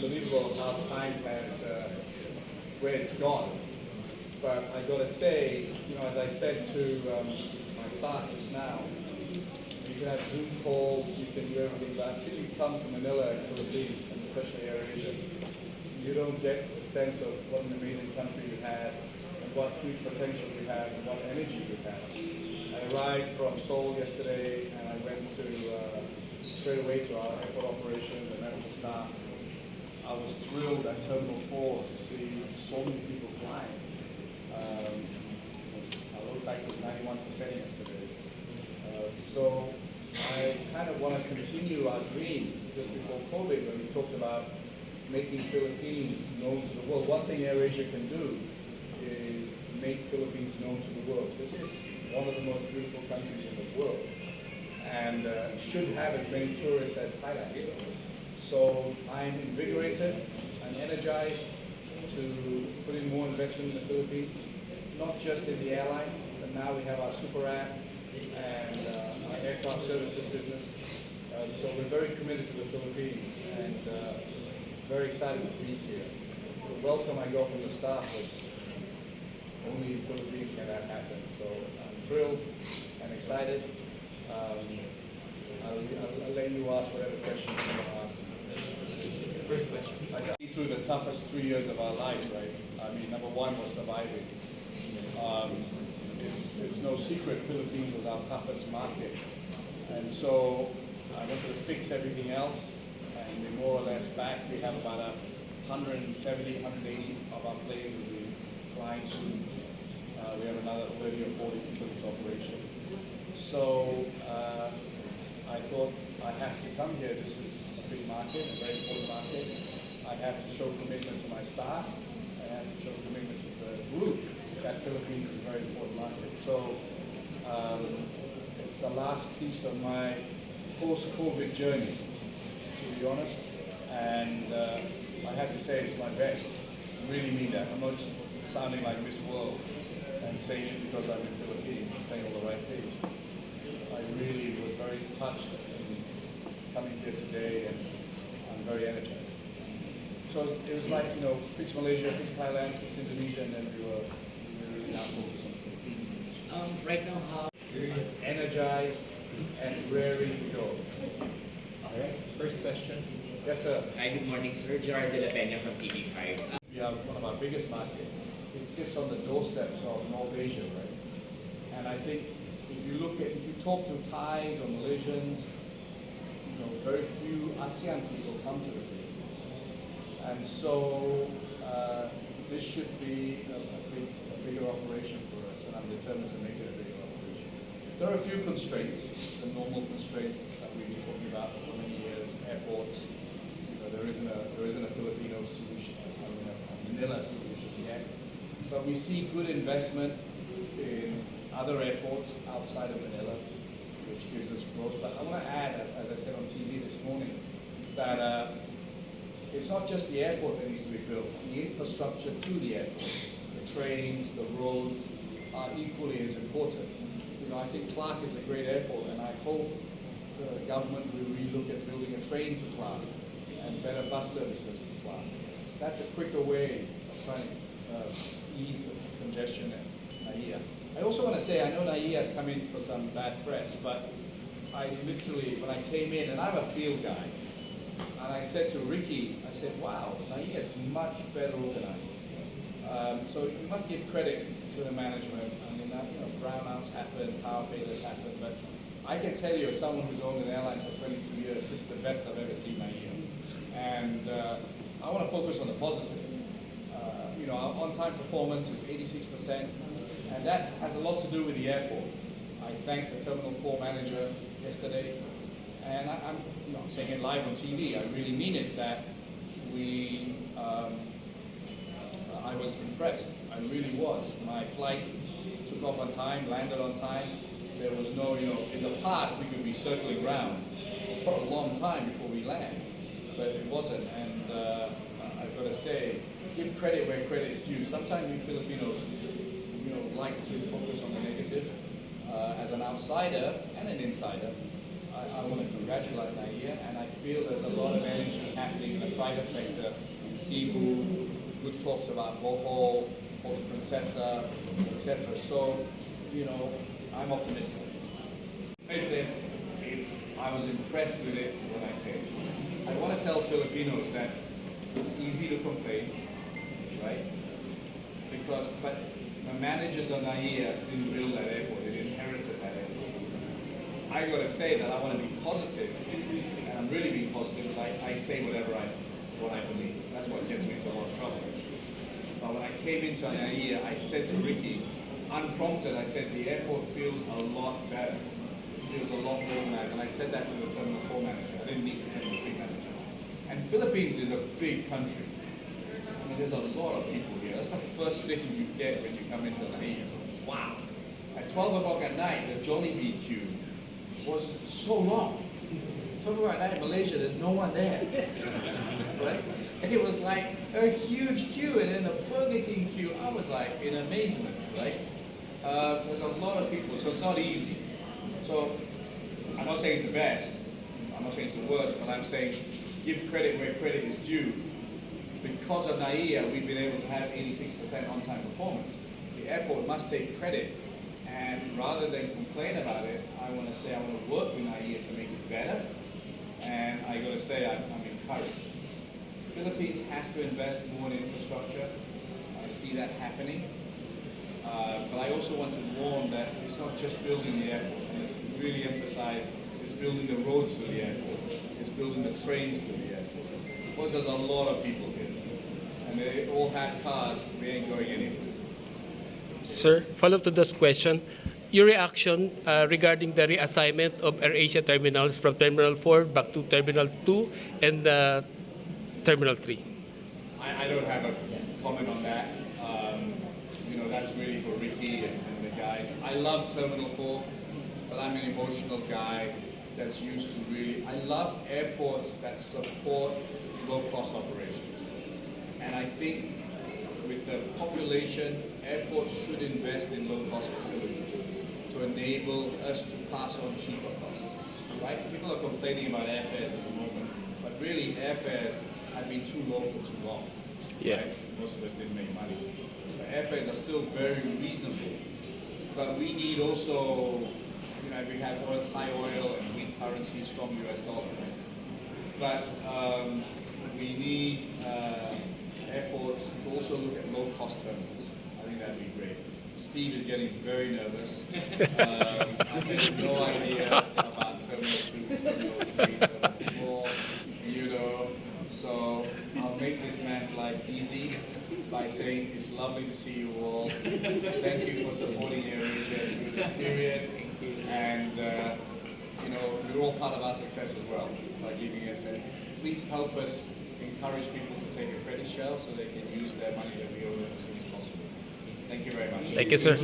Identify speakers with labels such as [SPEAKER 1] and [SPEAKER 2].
[SPEAKER 1] unbelievable how time has, where it's gone. But I got to say, as I said to my staff just now, you can have Zoom calls, you can do everything, but until you come to Manila and Philippines, and especially AIRASIA, you don't get a sense of what an amazing country you have, and what huge potential you have, and what energy you have. I arrived from Seoul yesterday, and I went to straight away to our airport operations and met with the staff. I was thrilled at Terminal 4 to see so many people flying. Our load factor was 91% yesterday. So I kind of want to continue our dream just before COVID when we talked about making Philippines known to the world. One thing AirAsia can do is make Philippines known to the world. This is one of the most beautiful countries in the world and should have as many tourists as Thailand. So I'm invigorated, I'm energized to put in more investment in the Philippines, not just in the airline, but now we have our super app and our aircraft services business. So we're very committed to the Philippines and very excited to be here. The welcome I got from the staff was only in the Philippines can that happen. So I'm thrilled and excited. I'll let you ask whatever questions you want to ask.
[SPEAKER 2] First question.
[SPEAKER 1] I got through the toughest 3 years of our life, right? I mean, number one was surviving. It's no secret Philippines was our toughest market. And so I wanted to fix everything else, and we're more or less back. We have about 170, 180 of our planes will be flying soon. We have another 30 or 40 people into operation. So I thought I have to come here. This is a big market, a very important market. I have to show commitment to my staff. I have to show commitment to the group that Philippines is a very important market. So it's the last piece of my post-COVID journey, to be honest. And I have to say it's my best. I really mean that. I'm not sounding like Miss World and saying it because I'm in the Philippines and saying all the right things. I really was very touched in coming here today, and I'm very energized. So it was like, fix Malaysia, fix Thailand, fix Indonesia, and then we were really now focused on the Philippines.
[SPEAKER 2] Right now, how?
[SPEAKER 1] Energized and ready to go.
[SPEAKER 2] All right. First question.
[SPEAKER 1] Yes, sir.
[SPEAKER 2] Hi, good morning, sir. Gerard de la Peña from TV5.
[SPEAKER 1] We are one of our biggest markets. It sits on the doorsteps of North Asia, right? And I think if you talk to Thais or Malaysians, very few ASEAN people come to the Philippines. And so this should be a bigger operation for us, and I'm determined to make it a bigger operation. There are a few constraints, the normal constraints that we've been talking about for many years, airports. There isn't a Filipino solution, a Manila solution yet. But we see good investment in other airports outside of Manila, which gives us growth. But I want to add, as I said on TV this morning, that it's not just the airport that needs to be built. The infrastructure to the airport, the trains, the roads, are equally as important. I think Clark is a great airport, and I hope the government will relook at building a train to Clark and better bus services to Clark. That's a quicker way of trying to ease the congestion at NAIA. I also want to say, I know NAIA has come in for some bad press, but I literally, when I came in, and I'm a field guy, and I said to Ricky, I said, wow, NAIA is much better organized. So you must give credit to the management. I mean, brownouts happen, power failures happen, but I can tell you, as someone who's owned an airline for 22 years, this is the best I've ever seen NAIA. And I want to focus on the positive. Our on-time performance is 86%, and that has a lot to do with the airport. I thanked the Terminal 4 manager yesterday, and I'm saying it live on TV. I really mean it, that I was impressed. I really was. My flight took off on time, landed on time. There was no, in the past we could be circling around for a long time before we land, but it wasn't. And I've got to say, give credit where credit is due. Sometimes we Filipinos, like to focus on the negative. As an outsider and an insider, I want to congratulate NAIA, and I feel there's a lot of energy happening in the private sector, Cebu, good talks about Bohol, Puerto Princesa, etc. So, I'm optimistic. I said, I was impressed with it when I came. I want to tell Filipinos that it's easy to complain, right? But the managers on AIRA didn't build that airport, they inherited that airport. I got to say that I want to be positive, and I'm really being positive because I say what I believe. That's what gets me into a lot of trouble. But when I came into AIRA, I said to Ricky, unprompted, I said the airport feels a lot better. It feels a lot more organized. And I said that to the Terminal 4 manager. I didn't meet the Terminal 3 manager. And Philippines is a big country. I mean, there's a lot of people here. That's the first thing you get when you come into AIRA. Wow. At 12 o'clock at night, the Jollibee queue was so long. 12 o'clock at night in Malaysia, there's no one there. Right? And it was like a huge queue, and then the Burger King queue, I was like in amazement, right? There's a lot of people, so it's not easy. So I'm not saying it's the best, I'm not saying it's the worst, but I'm saying give credit where credit is due. Because of AIRA, we've been able to have 86% on-time performance. The airport must take credit, and rather than complain about it, I want to say I want to work with AIRA to make it better, and I got to say I'm encouraged. Philippines has to invest more in infrastructure. I see that happening. But I also want to warn that it's not just building the airport, and it's really emphasized it's building the roads to the airport, it's building the trains to the airport. Because there's a lot of people here, and they all have cars, we ain't going anywhere.
[SPEAKER 3] Sir, follow up to this question. Your reaction regarding the reassignment of AirAsia terminals from Terminal 4 back to Terminal 2 and Terminal 3?
[SPEAKER 1] I don't have a comment on that. That's really for Ricky and the guys. I love Terminal 4, but I'm an emotional guy that's used to really... I love airports that support low-cost operations. And I think with the population, airports should invest in low-cost facilities to enable us to pass on cheaper costs. Right? People are complaining about airfares at the moment, but really airfares have been too low for too long.
[SPEAKER 3] Yeah.
[SPEAKER 1] Right? Most of us didn't make money. The airfares are still very reasonable, but we need also, we have high oil and weak currency, strong US dollar. But we need airports to also look at low-cost terminals. I think that'd be great. Steve is getting very nervous. I have no idea about Terminal 2, Terminal 3, Terminal 4, so I'll make this man's life easy by saying it's lovely to see you all. Thank you for supporting AirAsia through this period. And, you're all part of our success as well by giving us a... Please help us encourage people to take a credit shell so they can use their money that we owe them as soon as possible. Thank you very much.
[SPEAKER 3] Thank you, sir.